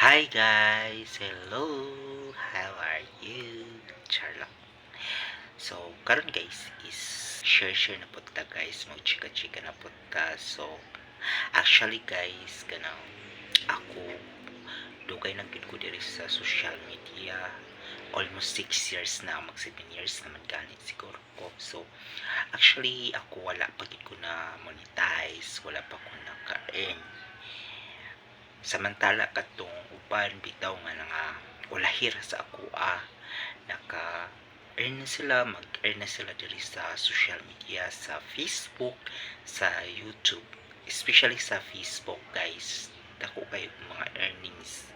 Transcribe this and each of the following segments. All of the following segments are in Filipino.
Hi guys! Hello! How are you? Charlotte. So, karon guys is share na punta guys. Mag-chika-chika na punta. So, actually guys, ganang ako dugay na gid ko diri sa social media. Almost 6 years na, mag 7 years naman ganit siguro ko. So, actually ako wala pa gid ko na monetize, wala pa ko naka-earn. Samantala katong uban bitaw nga nga ulahir sa ako naka-earn na sila, mag-earn na sila diri sa social media, sa Facebook, sa YouTube, especially sa Facebook guys. Dako kayo mga earnings.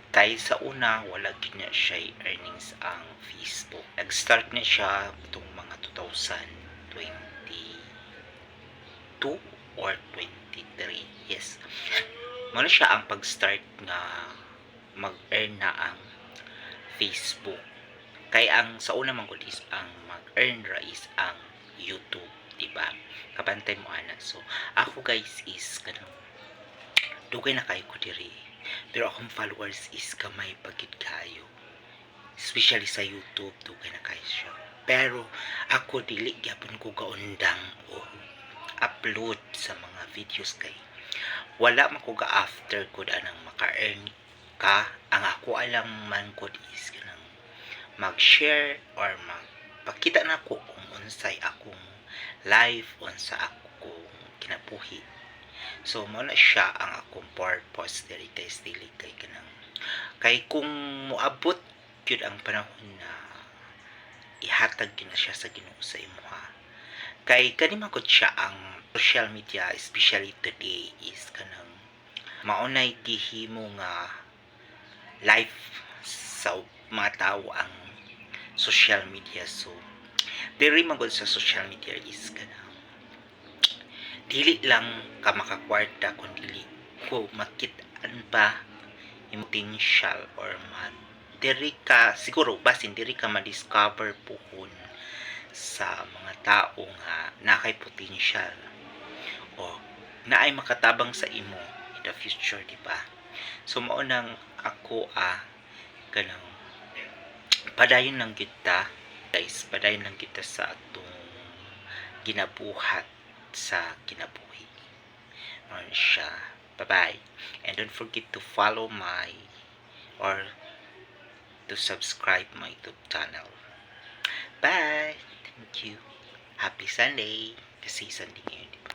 Kay sa una wala gid na siya earnings ang Facebook. Nag-start na siya itong mga 2022 or 23. Yes. Muna siya ang pag-start nga mag-earn na ang Facebook. Kay ang sa una man gud is ang mag-earn ra is ang YouTube, di ba? Kabantay mo ana. So, ako guys is kanang dugay na kayo ko diri. Pero akong followers is kamay pagid kayo. Especially sa YouTube, dugay na kayo siya. Pero ako dili gyapon ko gaundang o upload sa mga videos kay wala man ko ga after good anang maka-earn ka. Ang ako alam man ko is kanang mag-share or magpakita na ko kung unsay akong life, unsa akong kinabuhi. So mo na siya ang akong purpose diri guys, dili kay kanang kay kung moabot gyud ang panahon na ihatag gyud na siya sa Ginoo sa imuha. Kay kani man gud siya ang social media, especially today is kanang maunay gihimo nga life sa mga tao ang social media. So diri man gud sa social media is kanang dili lang ka makakwarta kun dili ko makit-an pa yung potential or diri ka siguro basin diri ka ma-discover puhon sa mga tao nga nakay potential o naay makatabang sa imo in the future, di ba? So mao nang ako kanang padayon lang kita guys, padayon lang kita sa atong ginabuhat sa kinabuhi. Mao siya. Bye-bye. And don't forget to follow my or to subscribe my YouTube channel. Bye! Thank you. Happy Sunday! Kasi Sunday ngayon, di ba?